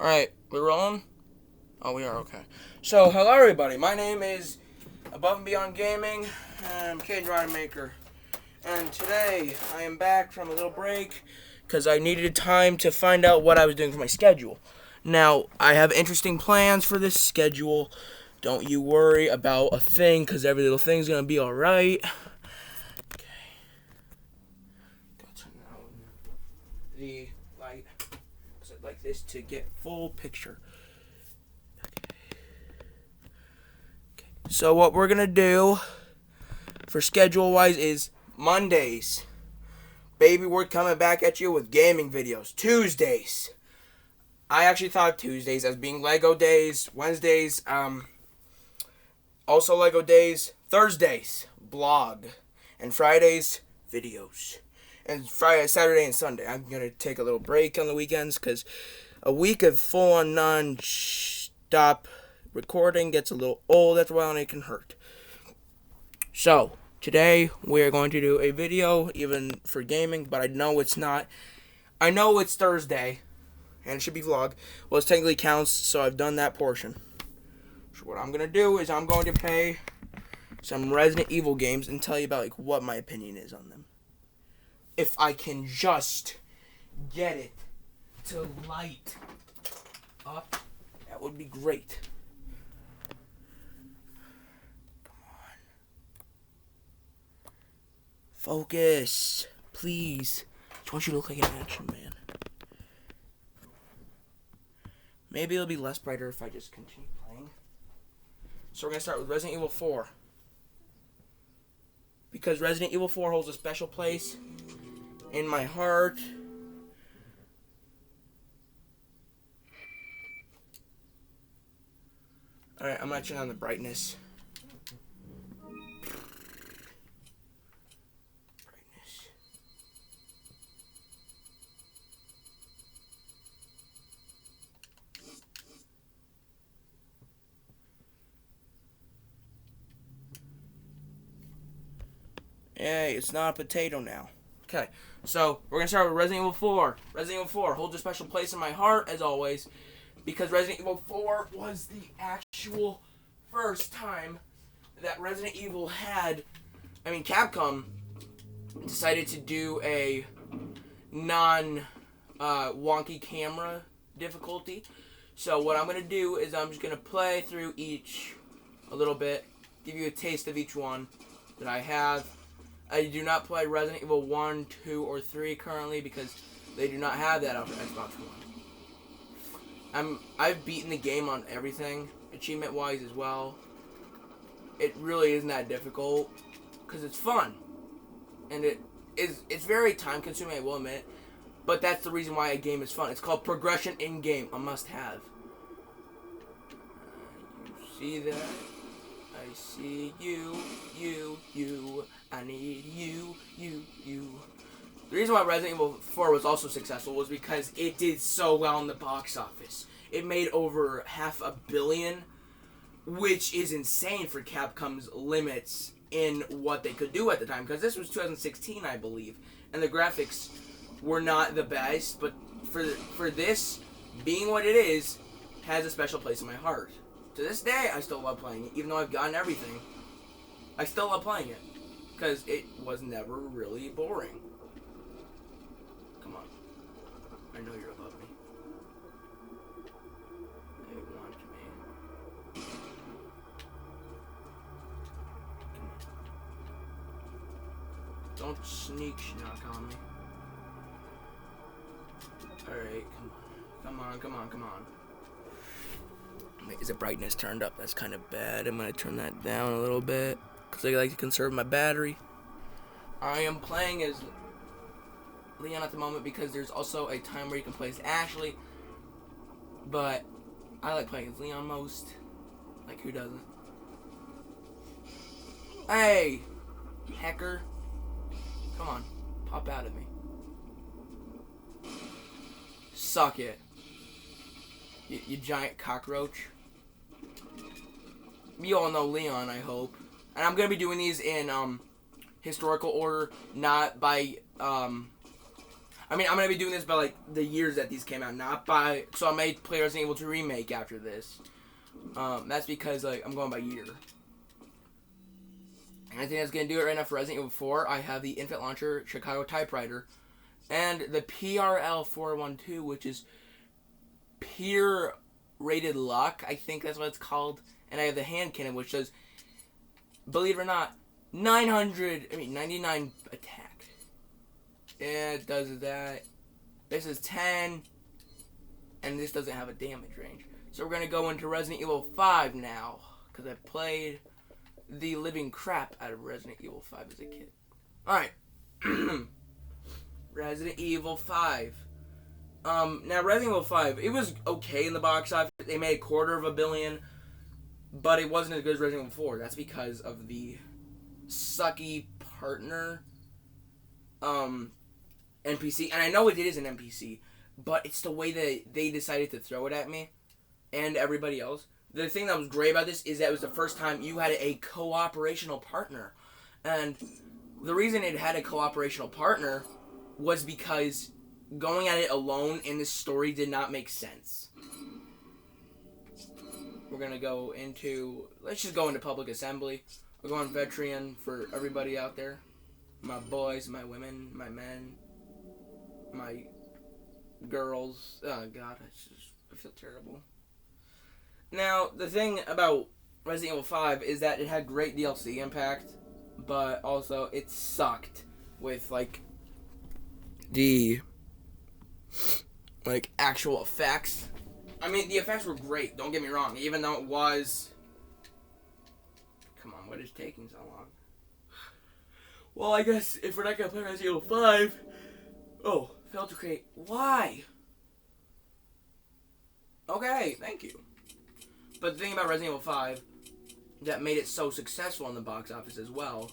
Alright, we're rolling? Oh, we are, okay. So, hello everybody. My name is Above and Beyond Gaming. I'm Cage Rod Maker. And today, I am back from a little break because I needed time to find out what I was doing for my schedule. Now, I have interesting plans for this schedule. Don't you worry about a thing because every little thing's going to be alright. Okay. Gotta turn down the light. Like this to get full picture. Okay. So what we're gonna do for schedule wise is Mondays, baby, we're coming back at you with gaming videos. Tuesdays, I actually thought Tuesdays as being Lego days. Wednesdays, also Lego days. Thursdays, blog, and Fridays, videos. And Friday, Saturday, and Sunday, I'm going to take a little break on the weekends because a week of full-on non-stop recording gets a little old after a while and it can hurt. So, today we are going to do a video, even for gaming, but I know it's not. I know it's Thursday, and it should be vlog. Well, it technically counts, so I've done that portion. So what I'm going to do is I'm going to play some Resident Evil games and tell you about what my opinion is on them. If I can just get it to light up, that would be great. Come on. Focus, please. I just want you to look like an action man. Maybe it'll be less brighter if I just continue playing. So we're going to start with Resident Evil 4. Because Resident Evil 4 holds a special place in my heart. Alright, I'm gonna turn on the brightness. Hey, it's not a potato now. Okay, so we're going to start with Resident Evil 4. Resident Evil 4 holds a special place in my heart, as always, because Resident Evil 4 was the actual first time that Resident Evil had... Capcom decided to do a non-wonky camera difficulty. So what I'm going to do is I'm just going to play through each a little bit, give you a taste of each one that I have. I do not play Resident Evil 1, 2, or 3 currently because they do not have that on Xbox One. I've beaten the game on everything, achievement-wise as well. It really isn't that difficult because it's fun. And it's very time-consuming, I will admit. But that's the reason why a game is fun. It's called progression in-game, a must-have. You see that? I see you. I need you. The reason why Resident Evil 4 was also successful was because it did so well in the box office. It made over $500 million, which is insane for Capcom's limits in what they could do at the time. Because this was 2016, I believe, and the graphics were not the best. But for this, being what it is, has a special place in my heart. To this day, I still love playing it, even though I've gotten everything. I still love playing it, because it was never really boring. Come on. I know you love me. They want me. Come on. Don't sneak schnock on me. Alright, come on. Wait, is the brightness turned up? That's kind of bad. I'm going to turn that down a little bit because I like to conserve my battery. I am playing as Leon at the moment because there's also a time where you can play as Ashley. But I like playing as Leon most. Like, who doesn't? Hey! Hacker. Come on. Pop out of me. Suck it. You giant cockroach. You all know Leon, I hope. And I'm going to be doing these in historical order, not by... I mean, I'm going to be doing this by, like, the years that these came out, not by... So I may play Resident Evil 2 Remake after this. That's because, like, I'm going by year. And I think that's going to do it right now for Resident Evil 4. I have the Infant Launcher, Chicago Typewriter, and the PRL412, which is Peer Rated Luck. I think that's what it's called. And I have the hand cannon, which does, believe it or not, 99 attack. Yeah, it does that. This is 10, and this doesn't have a damage range. So we're going to go into Resident Evil 5 now, because I played the living crap out of Resident Evil 5 as a kid. Alright. Resident Evil 5. Now Resident Evil 5, it was okay in the box office. They made $250 million, but it wasn't as good as Resident Evil 4. That's because of the sucky partner NPC. And I know it is an NPC, but it's the way that they decided to throw it at me and everybody else. The thing that was great about this is that it was the first time you had a cooperational partner. And the reason it had a cooperational partner was because going at it alone in this story did not make sense. We're going to go into... Let's just go into public assembly. We're going veteran for everybody out there. My boys, my women, my men, my girls. Oh, God, I feel terrible. Now, the thing about Resident Evil 5 is that it had great DLC impact, but also it sucked with, like, the, like, actual effects. I mean, the effects were great, don't get me wrong, even though it was... Come on, what is taking so long? Well, I guess if we're not going to play Resident Evil 5... Oh, failed to create... Why? Okay, thank you. But the thing about Resident Evil 5 that made it so successful in the box office as well,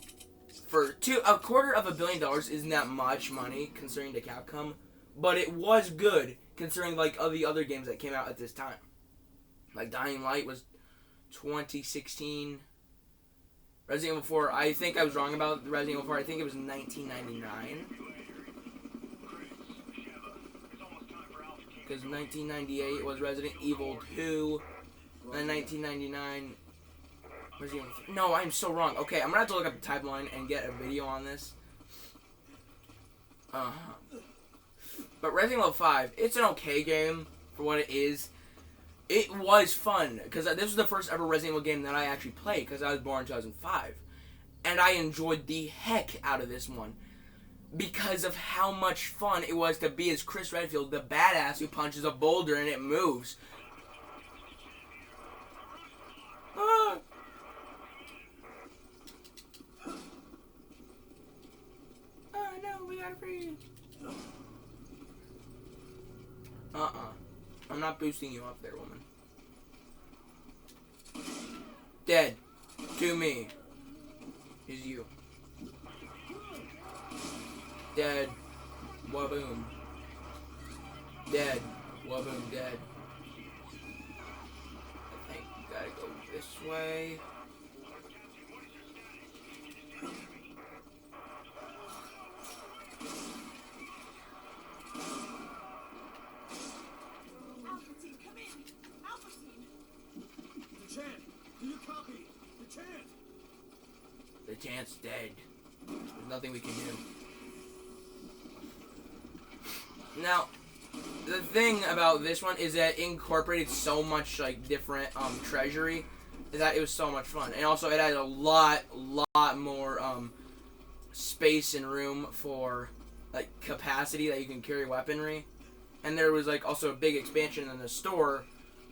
for $250 million isn't that much money considering to Capcom, but it was good considering like all the other games that came out at this time. Like Dying Light was 2016. Resident Evil 4, I think I was wrong about Resident Evil 4. I think it was 1999. Because 1998 was Resident Evil 2. And 1999, Resident Evil 3. No, I'm so wrong. Okay, I'm going to have to look up the timeline and get a video on this. But Resident Evil 5, it's an okay game for what it is. It was fun, because this was the first ever Resident Evil game that I actually played, because I was born in 2005. And I enjoyed the heck out of this one, because of how much fun it was to be as Chris Redfield, the badass who punches a boulder and it moves. Ah. Oh no, we gotta freeze. I'm not boosting you up there, woman. Dead. To me. Is you. Dead. Waboom. Dead. Waboom, dead. I think you gotta go this way. The chant's dead. There's nothing we can do. Now, the thing about this one is that it incorporated so much like different treasury that it was so much fun, and also it had a lot more space and room for like capacity that you can carry weaponry, and there was like also a big expansion in the store.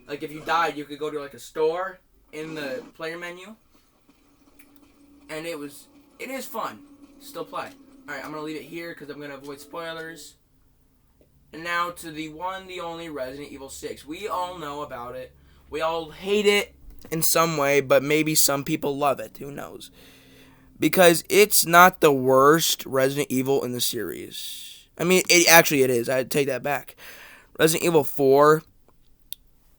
Like if you died, you could go to like a store in the player menu. And it is fun. Still play. Alright, I'm going to leave it here because I'm going to avoid spoilers. And now to the one, the only Resident Evil 6. We all know about it. We all hate it in some way, but maybe some people love it. Who knows? Because it's not the worst Resident Evil in the series. I mean, it is. I'd take that back. Resident Evil 4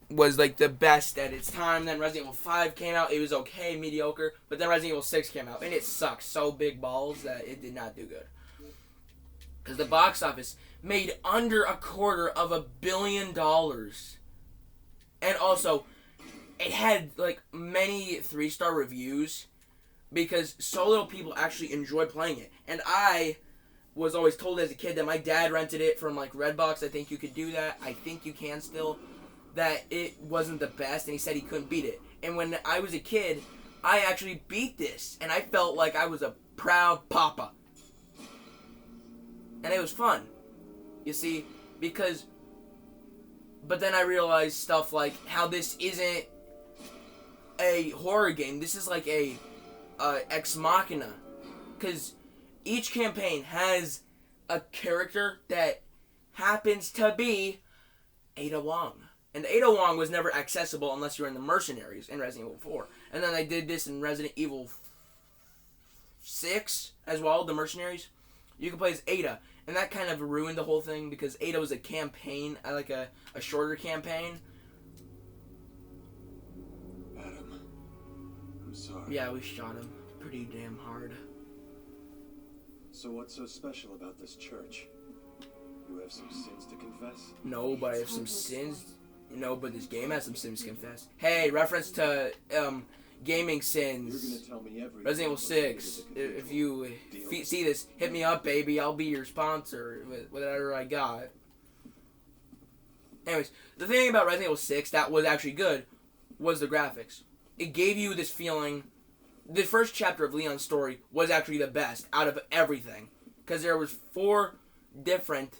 was like the best at its time. Then Resident Evil 5 came out. It was okay, mediocre. But then Resident Evil 6 came out, and it sucked so big balls that it did not do good. Because the box office made under $250 million. And also, it had like many 3-star reviews because so little people actually enjoy playing it. And I was always told as a kid that my dad rented it from like Redbox. I think you could do that. I think you can still. That it wasn't the best, and he said he couldn't beat it. And when I was a kid, I actually beat this, and I felt like I was a proud papa. And it was fun, you see, because. But then I realized stuff like how this isn't a horror game. This is like a ex machina, because each campaign has a character that happens to be Ada Wong. And Ada Wong was never accessible unless you were in the Mercenaries in Resident Evil 4. And then they did this in Resident Evil 6 as well, the Mercenaries. You could play as Ada. And that kind of ruined the whole thing because Ada was a campaign, like a shorter campaign. Adam, I'm sorry. Yeah, we shot him pretty damn hard. So what's so special about this church? You have some sins to confess? No, but I have some sins. No, but this game has some sins to confess. Hey, reference to gaming sins. You're gonna tell me everything. Resident Evil 6. If you see this, hit me up, baby. I'll be your sponsor with whatever I got. Anyways, the thing about Resident Evil 6 that was actually good was the graphics. It gave you this feeling. The first chapter of Leon's story was actually the best out of everything, because there was 4 different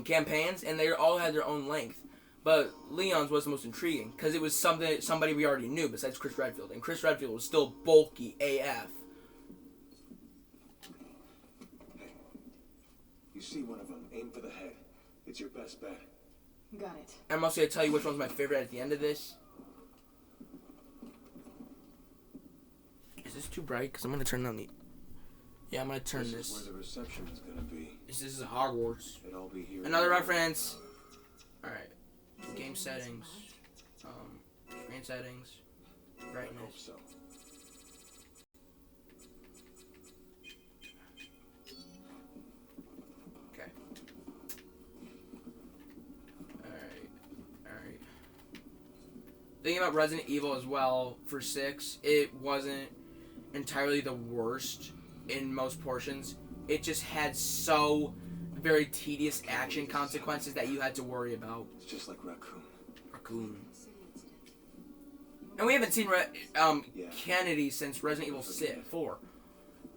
campaigns, and they all had their own length. But Leon's was the most intriguing because it was somebody we already knew besides Chris Redfield, and Chris Redfield was still bulky AF. Hey, you see one of them, aim for the head. It's your best bet. Got it. I'm also gonna tell you which one's my favorite at the end of this. Is this too bright? Because I'm gonna turn on the. Yeah, I'm gonna turn this. This is where the reception is gonna be. This is Hogwarts. It'll be here. Another reference. All right. Game settings, screen settings, brightness. I hope so. Okay. Alright. Thinking about Resident Evil as well, for 6, it wasn't entirely the worst in most portions. It just had so very tedious action consequences that you had to worry about. It's just like Raccoon. And we haven't seen Kennedy since Resident Evil 4.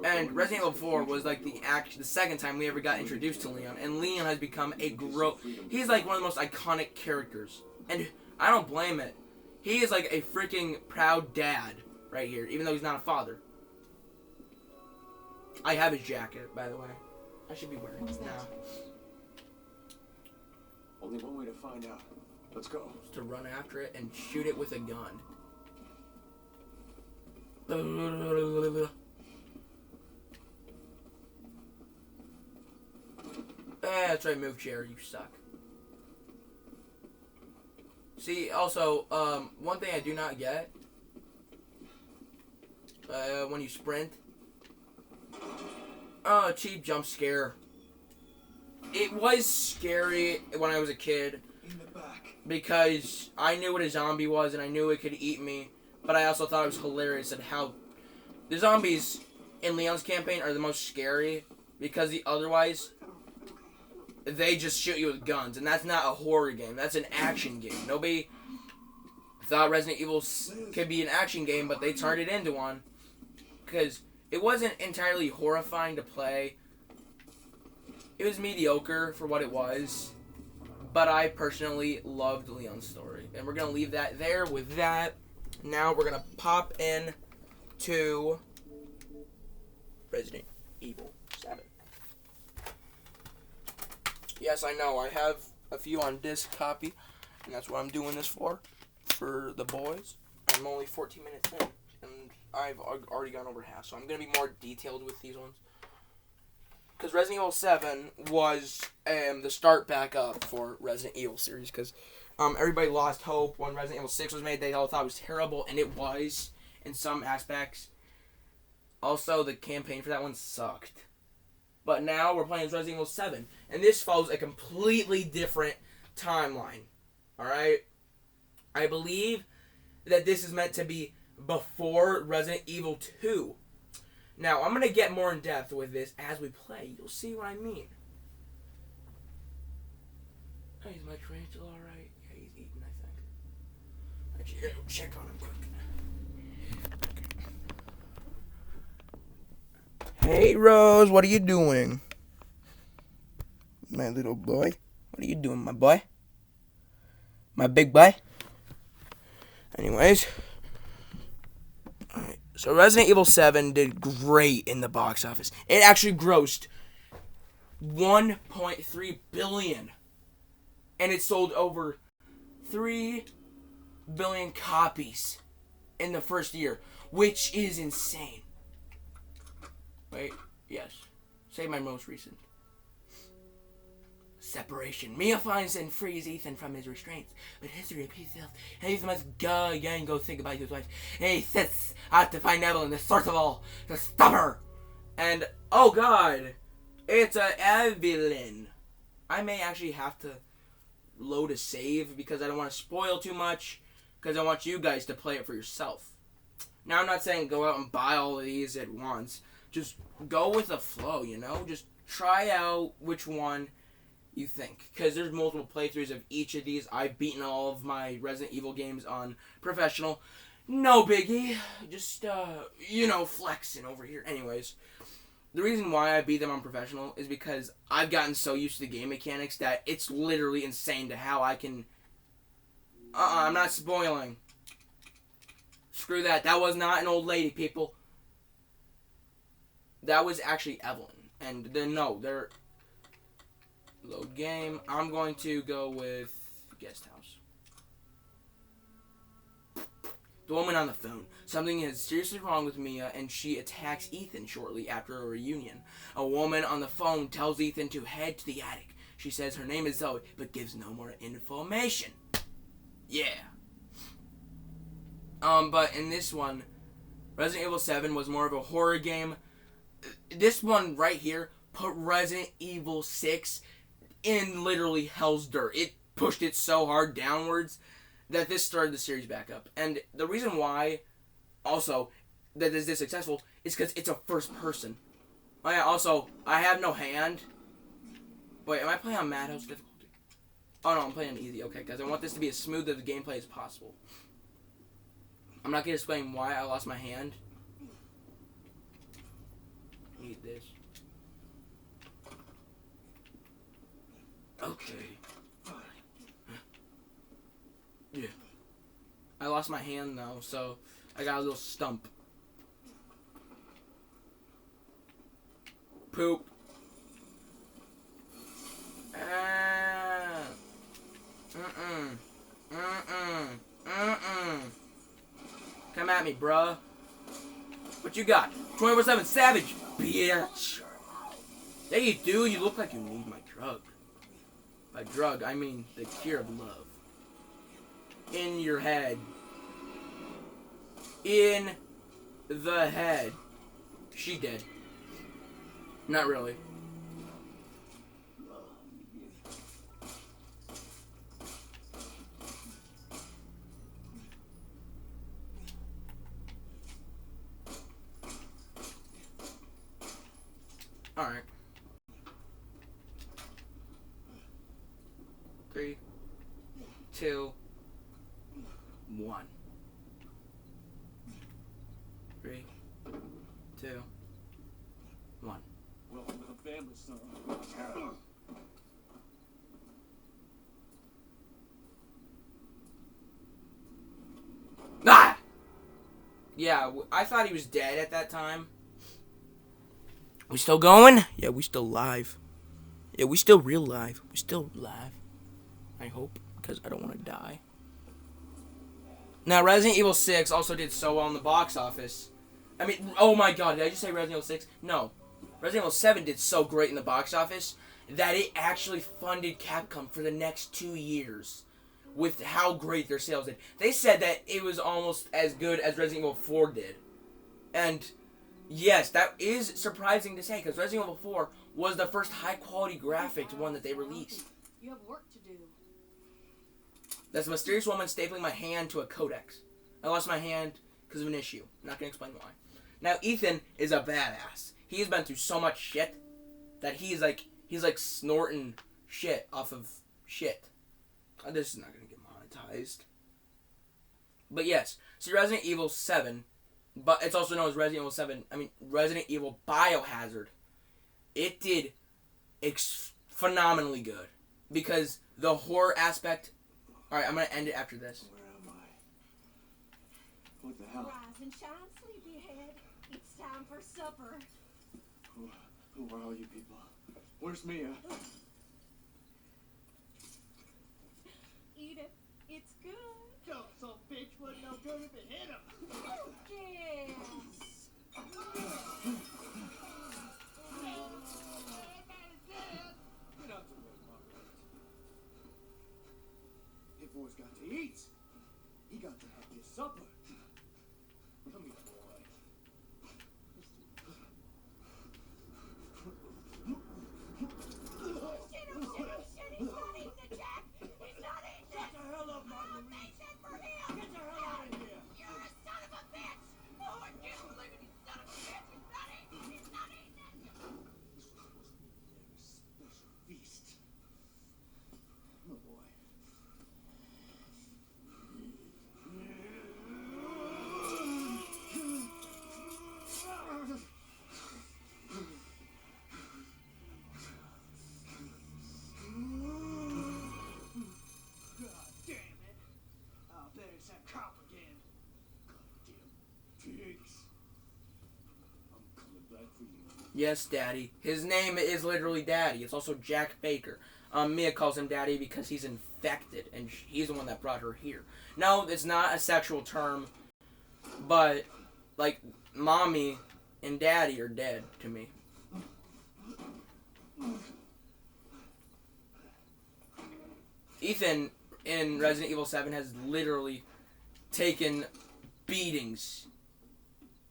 And Resident Evil 4 was like the second time we ever got introduced to Leon. And Leon has become he's like one of the most iconic characters. And I don't blame it. He is like a freaking proud dad right here, even though he's not a father. I have his jacket, by the way. I should be wearing it now. Only one way to find out. Let's go. To run after it and shoot it with a gun. That's right, move chair, you suck. See, also, one thing I do not get, when you sprint, cheap jump scare. It was scary when I was a kid because I knew what a zombie was and I knew it could eat me, but I also thought it was hilarious at how the zombies in Leon's campaign are the most scary because otherwise they just shoot you with guns, and that's not a horror game. That's an action game. Nobody thought Resident Evil could be an action game, but they turned it into one because it wasn't entirely horrifying to play. It was mediocre for what it was, but I personally loved Leon's story. And we're going to leave that there with that. Now we're going to pop in to Resident Evil 7. Yes, I know, I have a few on disc copy, and that's what I'm doing this for the boys. I'm only 14 minutes in, and I've already gone over half, so I'm going to be more detailed with these ones. Because Resident Evil 7 was the start back up for Resident Evil series, because everybody lost hope when Resident Evil 6 was made. They all thought it was terrible, and it was in some aspects. Also, the campaign for that one sucked. But now we're playing Resident Evil 7. And this follows a completely different timeline. Alright? I believe that this is meant to be before Resident Evil 2. Now, I'm going to get more in depth with this as we play. You'll see what I mean. Oh, is my tarantula alright? Yeah, he's eating, I think. Actually, gotta go check on him quick. Hey, Rose, what are you doing? My little boy. What are you doing, my boy? My big boy? Anyways. Alright, so Resident Evil 7 did great in the box office. It actually grossed $1.3 billion. And it sold over 3 billion copies in the first year, which is insane. Wait, yes. Say my most recent. Separation. Mia finds and frees Ethan from his restraints, but history repeats itself, and Ethan must go again and go think about his wife. And he sets out to find Evelyn, the source of all, to stop her. And, oh god, it's a Evelyn. I may actually have to load a save because I don't want to spoil too much, because I want you guys to play it for yourself. Now, I'm not saying go out and buy all of these at once. Just go with the flow, you know? Just try out which one you think. Because there's multiple playthroughs of each of these. I've beaten all of my Resident Evil games on professional. No biggie. Just, flexing over here. Anyways, the reason why I beat them on professional is because I've gotten so used to the game mechanics that it's literally insane to how I can... I'm not spoiling. Screw that. That was not an old lady, people. That was actually Evelyn. And then, no, they're... Load game. I'm going to go with guest house. The woman on the phone. Something is seriously wrong with Mia, and she attacks Ethan shortly after a reunion. A woman on the phone tells Ethan to head to the attic. She says her name is Zoe, but gives no more information. Yeah. But in this one, Resident Evil 7 was more of a horror game. This one right here put Resident Evil 6 in literally hell's dirt. It pushed it so hard downwards that this started the series back up. And the reason why, also, that is this successful is because it's a first person. I have no hand. Wait, am I playing on Madhouse difficulty? Oh no, I'm playing on easy. Okay, because I want this to be as smooth of a gameplay as possible. I'm not going to explain why I lost my hand. Need this. Okay. Yeah. I lost my hand though, so I got a little stump. Poop. Come at me, bruh. What you got? 24/7 Savage, bitch. Yeah, you do. You look like you need my drug. By drug, I mean the cure of love. In your head. In the head. She dead. Not really. Alright. 3, 2, 1. 3, 2, 1. Welcome to the family, son. Ah! Yeah, I thought he was dead at that time. We still going? Yeah, we still live. Yeah, we still real live. We still live. I hope, because I don't want to die. Now, Resident Evil 6 also did so well in the box office. I mean, oh my god, did I just say Resident Evil 6? No. Resident Evil 7 did so great in the box office that it actually funded Capcom for the next 2 years with how great their sales did. They said that it was almost as good as Resident Evil 4 did. And yes, that is surprising to say, because Resident Evil 4 was the first high-quality graphics one that they released. You have work to do. That's a mysterious woman stapling my hand to a codex. I lost my hand because of an issue. I'm not going to explain why. Now, Ethan is a badass. He's been through so much shit that he's like snorting shit off of shit. This is not going to get monetized. But yes, so Resident Evil 7, but it's also known as Resident Evil Biohazard. It did phenomenally good because the horror aspect. All right, I'm gonna end it after this. Where am I? What the hell? Rise and shine, sleepyhead. It's time for supper. Who are all you people? Where's Mia? Eat it. It's good. Dumb some bitch wasn't no good if it hit him. Yes. Get out the way, Margaret. If boy's got to eat, he got to have his supper. Come here, boy. Shit, he's not eating the Jack. He's not eating it. Get the hell up, I'll Marguerite. make that for him. Get the hell out of here. You're a son of a bitch. Oh, I can't believe it. You son of a bitch. He's not eating it. He's not eating it. This was supposed to be a special feast. My boy. God damn it. Oh, there's that cop again. Goddamn pigs. I'm coming back for you. Yes, Daddy. His name is literally Daddy. It's also Jack Baker. Mia calls him Daddy because he's infected, and he's the one that brought her here. No, it's not a sexual term, but, like, Mommy and Daddy are dead to me. Ethan in Resident Evil 7 has literally taken beatings.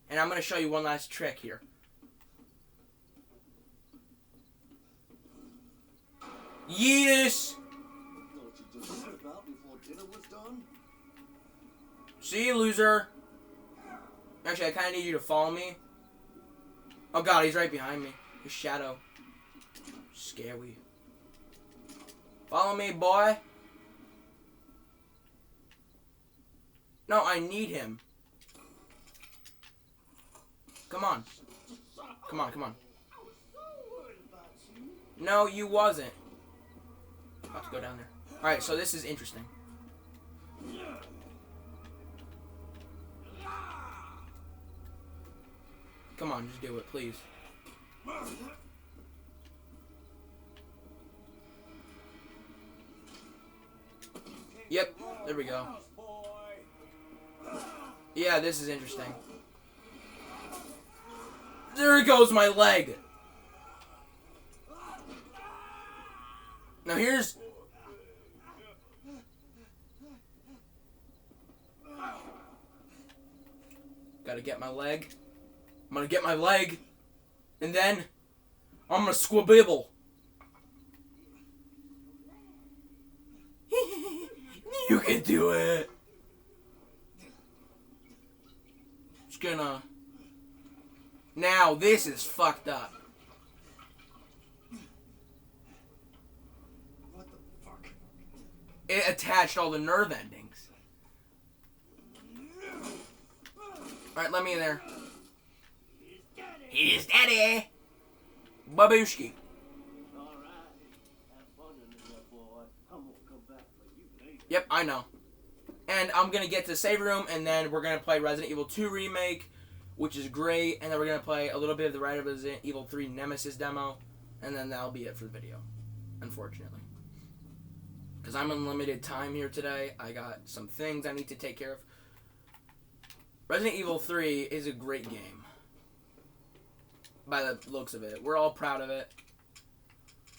And I'm going to show you one last trick here. Yes! Don't you just slip out before dinner was done? See you, loser. Actually, I kind of need you to follow me. Oh god, he's right behind me. His shadow. Scary. Follow me, boy. No, I need him. Come on. Come on, come on. I was so worried about you. No, you wasn't. About to go down there. Alright, so this is interesting. Come on, just do it, please. Yep, there we go. House boy. Yeah, this is interesting. There goes my leg. Now here's... Gotta get my leg. I'm gonna get my leg. And then... I'm gonna squabibble. You can do it. Just gonna... Now, this is fucked up. What the fuck? It attached all the nerve endings. Alright, let me in there. He's daddy! Babushki. All right. Have fun in there, boy. I'm gonna come back for you later. Yep, I know. And I'm gonna get to the save room, and then we're gonna play Resident Evil 2 Remake, which is great, and then we're gonna play a little bit of the Resident Evil 3 Nemesis demo, and then that'll be it for the video, unfortunately. Because I'm on limited time here today. I got some things I need to take care of. Resident Evil 3 is a great game. By the looks of it. We're all proud of it.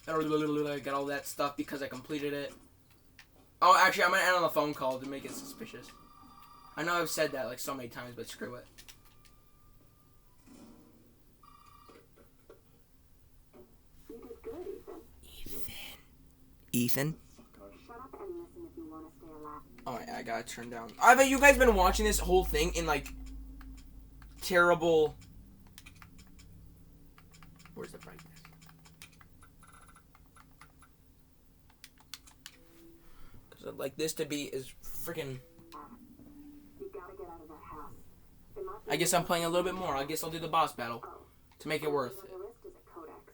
I got all that stuff because I completed it. Oh, actually, I'm going to end on a phone call to make it suspicious. I know I've said that like so many times, but screw it. Ethan. Shut up and listen if you want to stay alive. Alright, I gotta turn down. I bet you guys been watching this whole thing in like terrible. Where's the brightness? Because I'd like this to be as freaking. You gotta get out of that house. It might be I guess I'm playing a little bit more. I guess I'll do the boss battle to make it worth it. the wrist is a codex.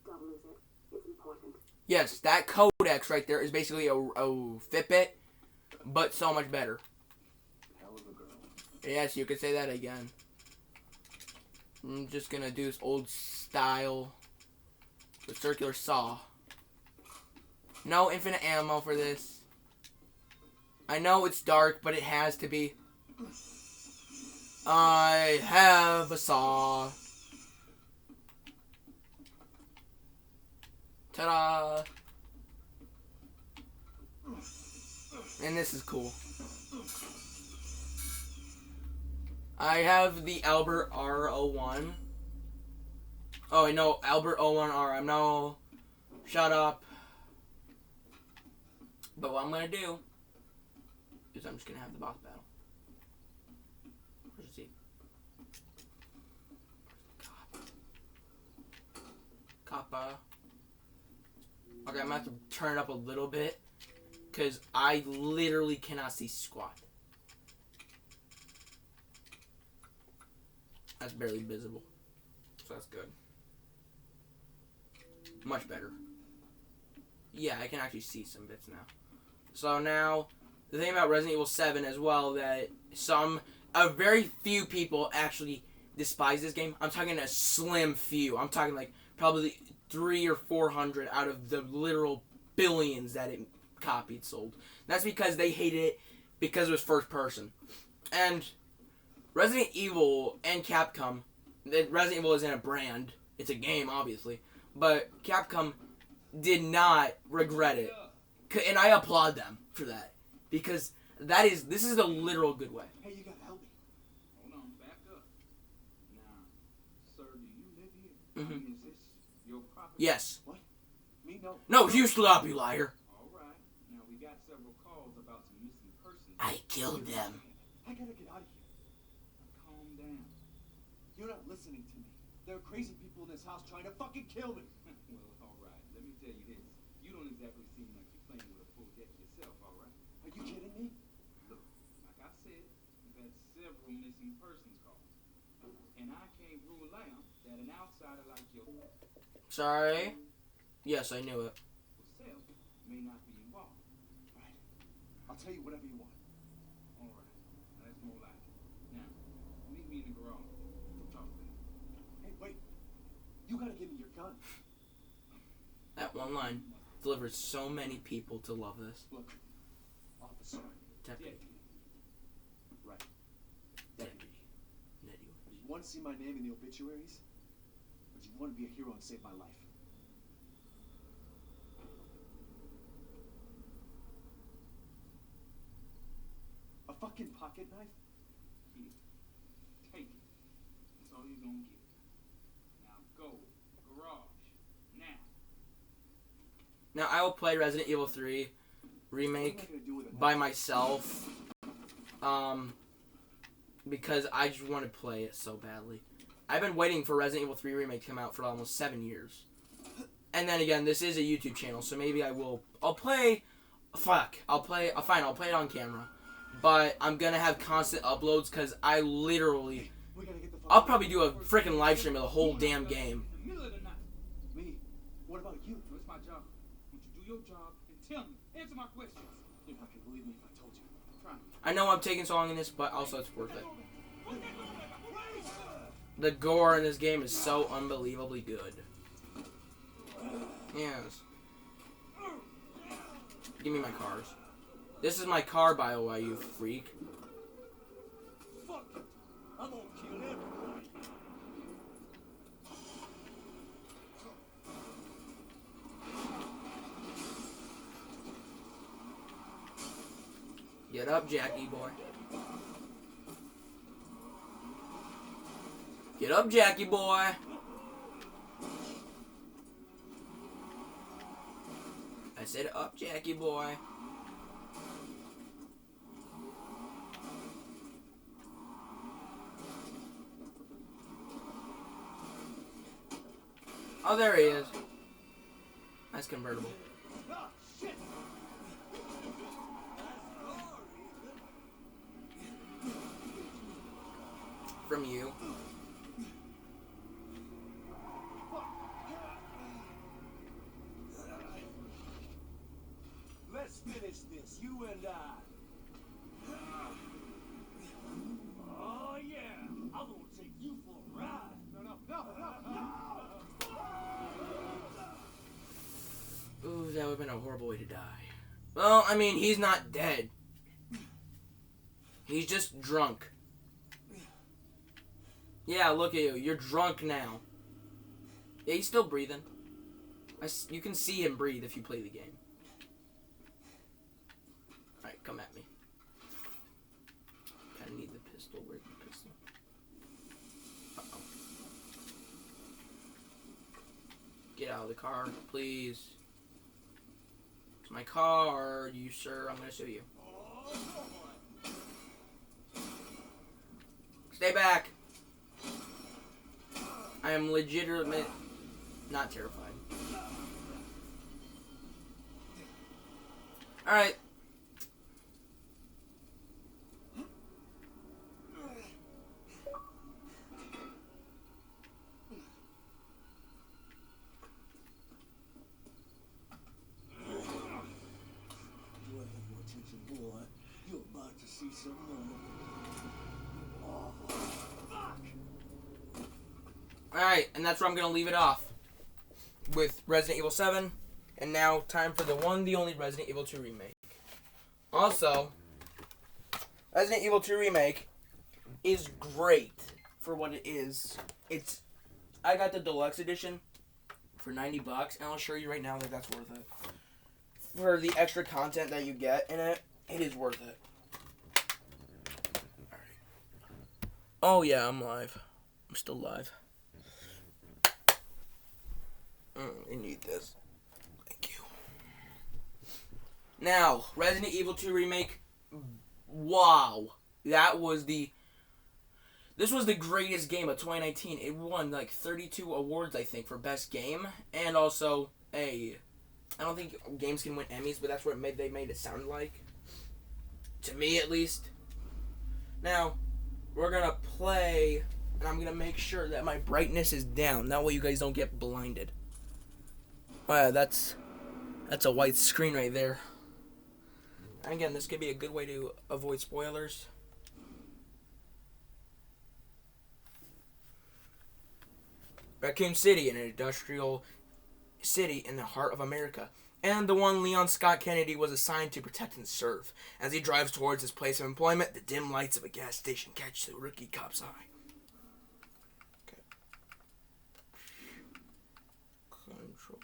Don't lose it. It's important. Yes, that codex right there is basically a Fitbit, but so much better. Hell of a girl. Yes, you could say that again. I'm just gonna do this old style, the circular saw. No infinite ammo for this. I know it's dark, but it has to be. I have a saw. Ta-da! And this is cool. I have the Albert R01. Oh, no, Albert 01R. I'm no. Shut up. But what I'm gonna do is I'm just gonna have the boss battle. Where's he? Kappa. Okay, I'm gonna have to turn it up a little bit because I literally cannot see squat. That's barely visible. So that's good. Much better. Yeah, I can actually see some bits now. So now, the thing about Resident Evil 7 as well, that a very few people actually despise this game. I'm talking a slim few. I'm talking like probably 300 or 400 out of the literal billions that it copied, sold. That's because they hated it because it was first person. And Resident Evil and Capcom, Resident Evil isn't a brand, it's a game obviously, but Capcom did not regret it. And I applaud them for that. Because this is the literal good way. Hey, you gotta help me. Hold on, back up. Now, sir, do you live here? Mhm. I mean, is this your property? Yes. What? Me? No. No, you stop, you liar. All right. Now, we got several calls about some missing persons. I killed them. I gotta get out of here. Now, calm down. You're not listening to me. There are crazy people in this house trying to fucking kill me. Well, all right. Let me tell you this. You don't exactly seem like you're playing with a full deck yourself, all right? Are you kidding me? Look, like I said, we've had several missing persons calls. And I can't rule out that an outsider like yourself Sorry. Yes, I knew it. may not be involved. Right. I'll tell you whatever you want. All right. Now, that's more like it. Now, meet me in the garage. We'll talk later. Hey, wait. You gotta give me your gun. That one line delivers so many people to love this. Look, officer. Deputy. Right. Deputy. Nettie. Do you want to see my name in the obituaries? Or do you want to be a hero and save my life? A fucking pocket knife? Here. Take it. That's all you're gonna get. Now go. Garage. Now. Now, I will play Resident Evil 3 Remake What am I gonna do with a by knife? myself. Because I just want to play it so badly. I've been waiting for Resident Evil 3 Remake to come out for almost 7 years. And then again, this is a YouTube channel, so maybe I'll play it on camera. But I'm gonna have constant uploads because I literally, We gotta get the fuck I'll out. probably do a freaking live stream of the whole damn game. In the middle of the night. Me? What about you? So it's my job. Won't you do your job and tell me? Answer my questions. You're not gonna believe me if I told you. Try me. I know I'm taking so long in this, but also it's worth it. The gore in this game is so unbelievably good. Yes. Give me my cars. This is my car, by the way, you freak. Fuck it. I'm gonna kill everybody. Get up, Jackie boy. Get up, Jackie boy. I I said up, Jackie boy. Oh, there he is. Nice convertible. Ah, shit! From you. Let's finish this, you and I. Oh yeah, I'm gonna take you for a ride. No. Ooh, that would have been a horrible way to die. Well, I mean, he's not dead. He's just drunk. Yeah, look at you. You're drunk now. Yeah, he's still breathing. You can see him breathe if you play the game. Alright, come at me. Kinda need the pistol. Where's the pistol? Uh-oh. Get out of the car, please. It's my car, you sir. I'm gonna sue you. Stay back. I am legitimate, not terrified. Alright. You ain't your attention, boy. You're about to see some more. Oh, fuck! Alright, and that's where I'm going to leave it off. With Resident Evil 7. And now, time for the one, the only Resident Evil 2 remake. Also, Resident Evil 2 remake is great for what it is. I got the deluxe edition for $90, and I'll show you right now that that's worth it. For the extra content that you get in it, it is worth it. Alright. Oh yeah, I'm live. I'm still live. I need this. Thank you. Now, Resident Evil 2 Remake. Wow. This was the greatest game of 2019. It won like 32 awards, I think, for best game. And also I don't think games can win Emmys, but that's what they made it sound like. To me, at least. Now, we're going to play, and I'm going to make sure that my brightness is down. That way you guys don't get blinded. Wow, that's a white screen right there. And again, this could be a good way to avoid spoilers. Raccoon City, an industrial city in the heart of America, and the one Leon Scott Kennedy was assigned to protect and serve. As he drives towards his place of employment, the dim lights of a gas station catch the rookie cop's eye. Okay. Control.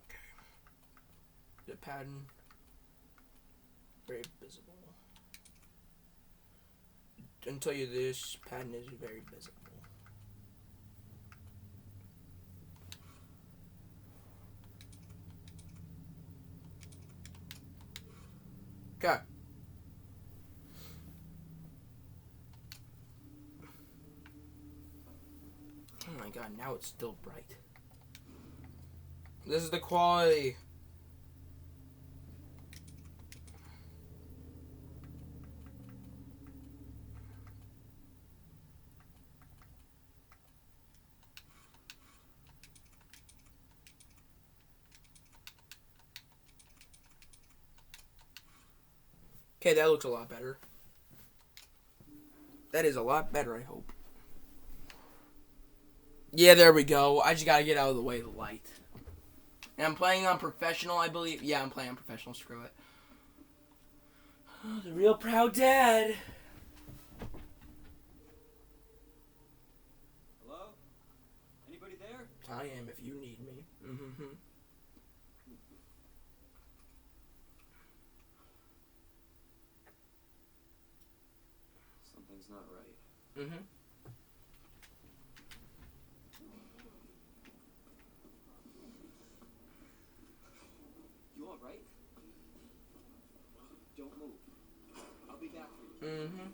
Okay. The pattern. Very visible. Until you this pattern is very visible. Okay. Oh my god, now it's still bright. This is the quality. Okay, that looks a lot better. That is a lot better, I hope. Yeah, there we go. I just gotta get out of the way of the light. And I'm playing on professional, I believe. Yeah, I'm playing on professional. Screw it. Oh, the real proud dad. Hello? Anybody there? I am if you need me. Mm-hmm. Something's not right. Mm-hmm. Don't move. I'll be back for you. Mm-hmm.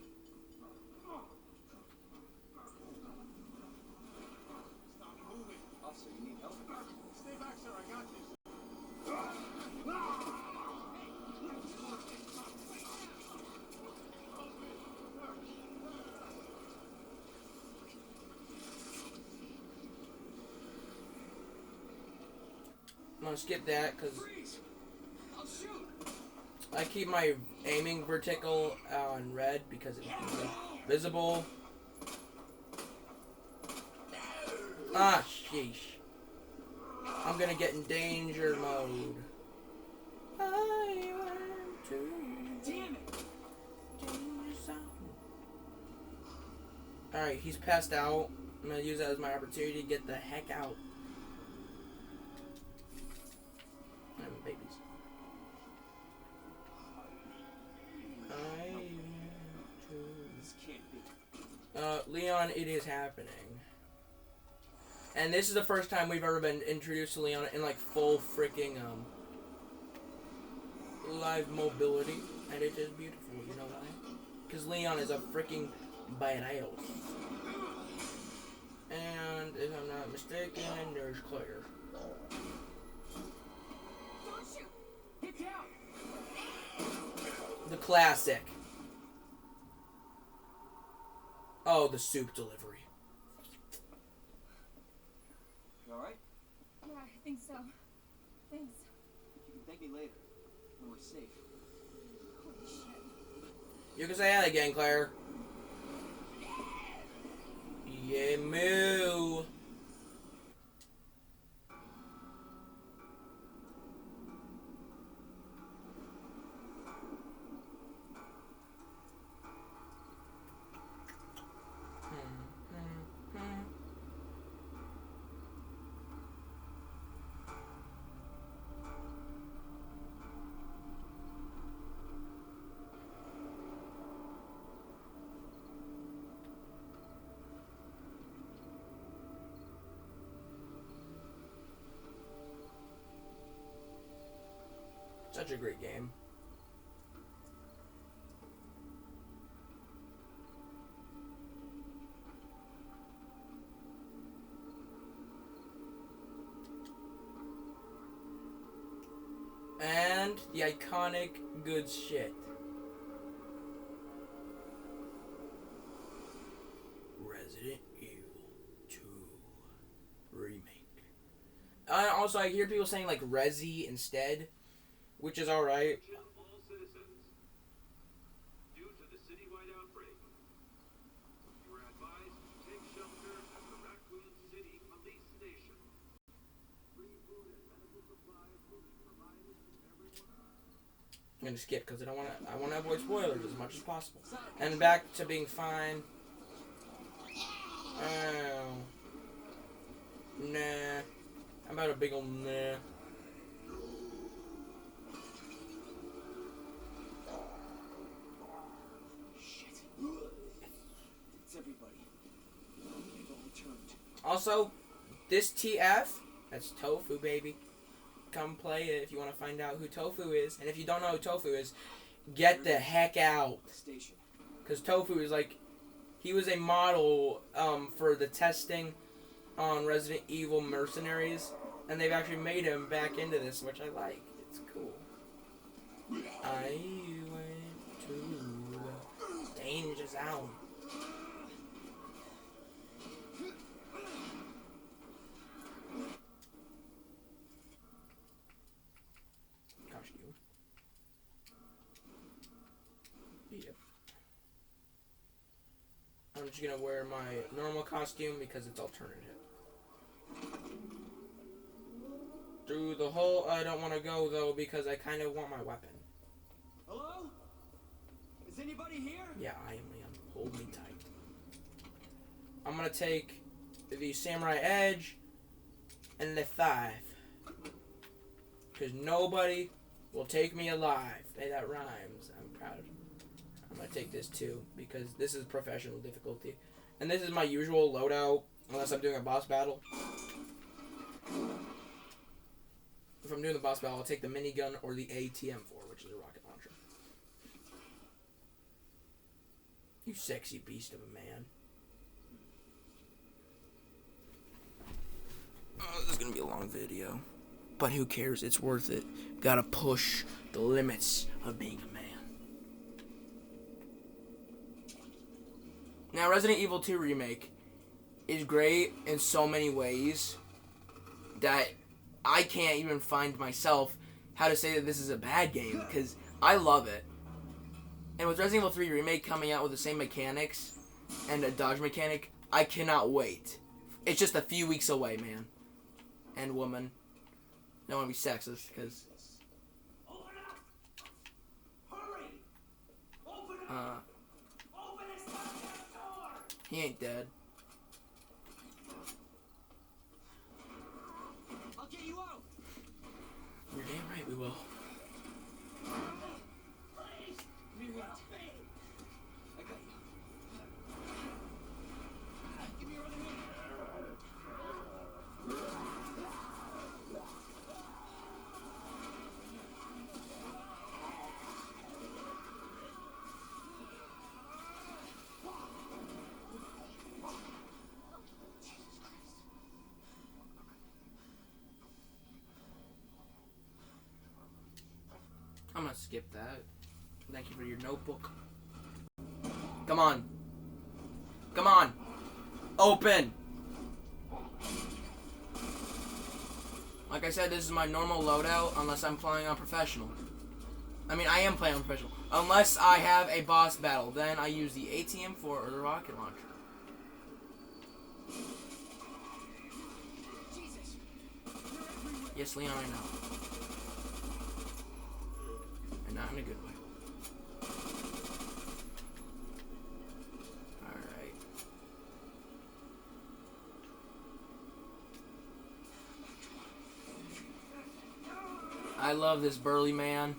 Stop moving. Officer, you need help? Stay back, sir. I got this. I'm gonna skip that because Freeze! I'll shoot! I keep my aiming vertical on red because it's visible. Ah, sheesh. I'm gonna get in danger mode. I went to Damn it! danger zone. Alright, he's passed out. I'm gonna use that as my opportunity to get the heck out. Babies. This can't be. Leon, it is happening. And this is the first time we've ever been introduced to Leon in like full freaking live mobility, and it is beautiful. You know why? Because Leon is a freaking badass. And if I'm not mistaken, there's Claire. Don't shoot. Get down! The classic. Oh, the soup delivery. You alright? Yeah, I think so. Thanks. You can thank me later, when we're safe. Holy shit. You can say that again, Claire. Yeah, moo. Such a great game. And the iconic good shit. Resident Evil 2 Remake. Also, I hear people saying like Resi instead, which is alright. All citizens. Due to the citywide outbreak, you are advised to take shelter at the Raccoon City Police Station. Free food and medical supplies will be provided to everyone. I'm gonna skip because I want to avoid spoilers as much as possible. And back to being fine. Oh. Nah. How about a big ol' nah? Shit. It's everybody. They've all returned. Also, this TF, that's Tofu, baby. Come play it if you want to find out who Tofu is. And if you don't know who Tofu is, get the heck out. Station. Because Tofu is like, he was a model for the testing on Resident Evil Mercenaries. And they've actually made him back into this, which I like. It's cool. I went to the danger zone. Costume. Yep. I'm just gonna wear my normal costume because it's alternative. Through the hole, I don't want to go though because I kind of want my weapon. Hello? Is anybody here? Yeah, I am Leon. Hold me tight. I'm gonna take the Samurai Edge and the 5. Because nobody will take me alive. Hey, that rhymes. I'm proud. I'm gonna take this too because this is professional difficulty. And this is my usual loadout unless I'm doing a boss battle. If I'm doing the boss battle, I'll take the minigun or the ATM-4, which is a rocket launcher. You sexy beast of a man. Oh, this is gonna be a long video. But who cares? It's worth it. Gotta push the limits of being a man. Now, Resident Evil 2 Remake is great in so many ways that I can't even find myself how to say that this is a bad game, because I love it. And with Resident Evil 3 Remake coming out with the same mechanics and a dodge mechanic, I cannot wait. It's just a few weeks away, man. And woman. I don't want to be sexist, because... Open up! Hurry! Open up! Open this goddamn door! He ain't dead. I'll get you out. You're damn right we will. Please! Give me your hand. Help me! I got you. Give me your other hand. I'm gonna skip that. Thank you for your notebook. Come on. Come on. Open. Like I said, this is my normal loadout unless I'm playing on professional. I mean, I am playing on professional. Unless I have a boss battle. Then I use the ATM-4 or the rocket launcher. Jesus. Yes, Leon, I know. And not in a good way. Alright. I love this burly man.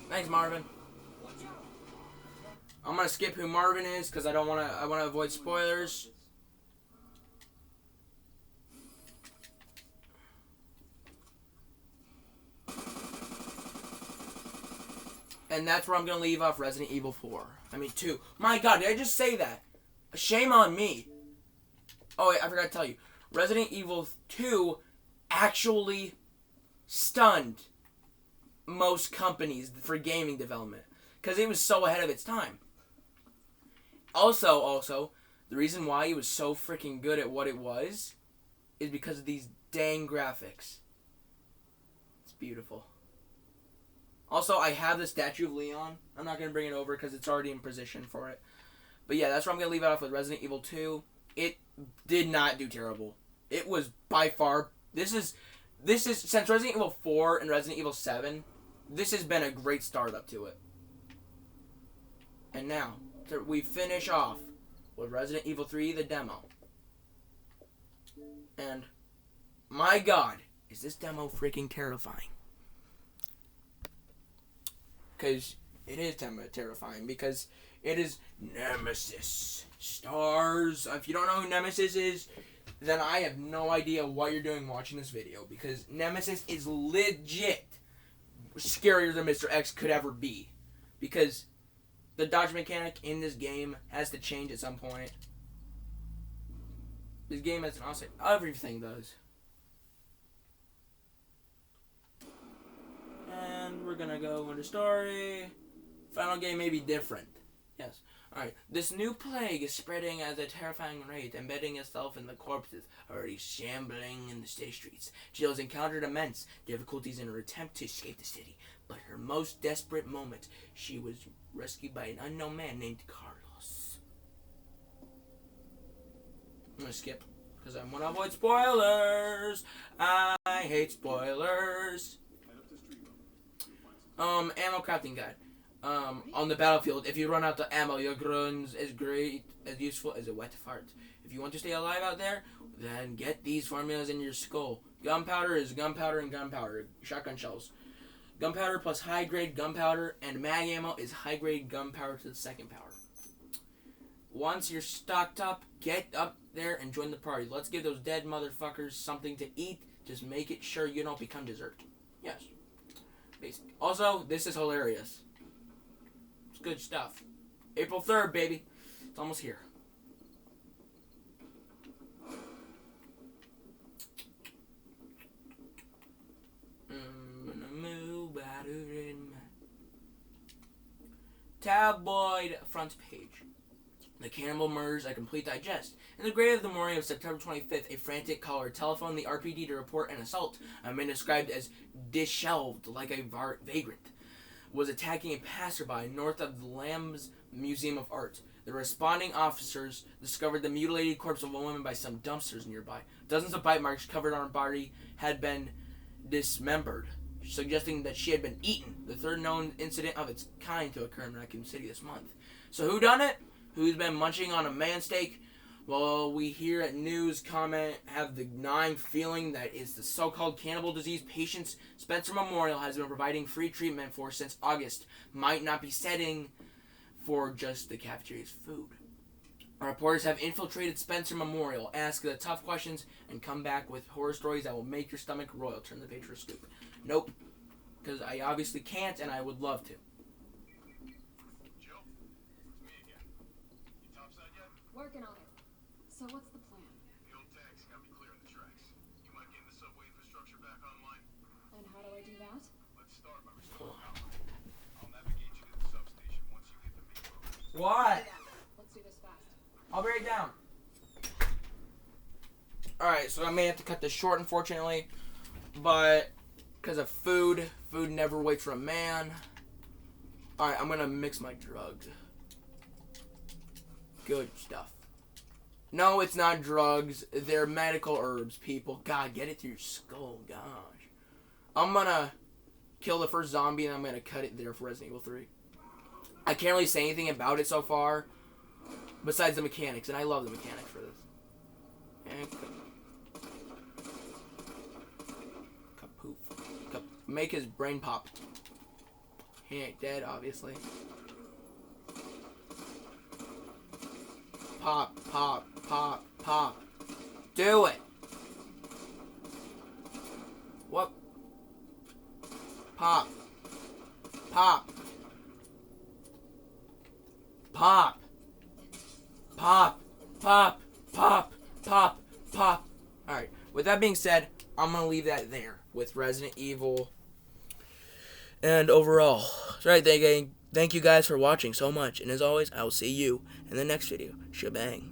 Thanks, Marvin. I'm gonna skip who Marvin is because I want to avoid spoilers. And that's where I'm gonna leave off Resident Evil 4. I mean 2. My God, did I just say that? Shame on me. Oh wait, I forgot to tell you. Resident Evil 2 actually stunned most companies for gaming development because it was so ahead of its time. Also, the reason why it was so freaking good at what it was is because of these dang graphics. It's beautiful. Also, I have the statue of Leon. I'm not going to bring it over because it's already in position for it. But yeah, that's where I'm going to leave it off with Resident Evil 2. It did not do terrible. It was by far... This is since Resident Evil 4 and Resident Evil 7, this has been a great start up to it. And now, we finish off with Resident Evil 3, the demo. And, my God, is this demo freaking terrifying. Because it is terrifying, because it is Nemesis. Stars. If you don't know who Nemesis is, then I have no idea what you're doing watching this video, because Nemesis is legit scarier than Mr. X could ever be. Because the dodge mechanic in this game has to change at some point. This game has an awesome... Everything does. And we're gonna go into story. Final game may be different. Yes. Alright. This new plague is spreading at a terrifying rate, embedding itself in the corpses already shambling in the state streets. Jill has encountered immense difficulties in her attempt to escape the city, but her most desperate moment, she was rescued by an unknown man named Carlos. I'm gonna skip, because I want to avoid spoilers. I hate spoilers. Ammo crafting guide. On the battlefield, if you run out of ammo, your grunts is great, as useful as a wet fart. If you want to stay alive out there, then get these formulas in your skull. Gunpowder is gunpowder and gunpowder. Shotgun shells. Gunpowder plus high-grade gunpowder, and mag ammo is high-grade gunpowder to the second power. Once you're stocked up, get up there and join the party. Let's give those dead motherfuckers something to eat Just make it sure you don't become dessert. Yes. Basic. Also, this is hilarious. It's good stuff. April 3rd, baby. It's almost here. Tabloid front page. The cannibal murders a complete digest. In the gray of the morning of September 25th, a frantic caller telephoned the RPD to report an assault. A man described as disheveled like a vagrant was attacking a passerby north of the Lamb's Museum of Art. The responding officers discovered the mutilated corpse of a woman by some dumpsters nearby. Dozens of bite marks covered on her body had been dismembered, suggesting that she had been eaten. The third known incident of its kind to occur in Raccoon City this month. So who done it? Who's been munching on a man steak? Well, we here at News Comment have the gnawing feeling that it's the so-called cannibal disease patients Spencer Memorial has been providing free treatment for since August might not be setting for just the cafeteria's food. Our reporters have infiltrated Spencer Memorial, ask the tough questions, and come back with horror stories that will make your stomach roil. Turn the page for a scoop. Nope. Because I obviously can't, and I would love to. Joe, it's me again. You topside yet? Working on it. So what's the plan? The old tanks got me clearing the tracks. You mind getting the subway infrastructure back online? And how do I do that? Let's start by restoring power. I'll navigate you to the substation once you hit the main road. What? Let's do this fast. I'll be right down. Alright, so I may have to cut this short, unfortunately. But because of food never waits for a man. Alright, I'm going to mix my drugs. Good stuff. No, it's not drugs. They're medical herbs, people. God, get it through your skull. Gosh. I'm going to kill the first zombie and I'm going to cut it there for Resident Evil 3. I can't really say anything about it so far. Besides the mechanics. And I love the mechanics for this. And kapoof. Make his brain pop. He ain't dead, obviously. Pop, pop, pop, pop. Do it. What? Pop. Pop. Pop. Pop. Pop. Pop. Pop. Pop. Alright. With that being said, I'm going to leave that there with Resident Evil. And overall. Alright, thank you guys for watching so much. And as always, I will see you in the next video. Shebang.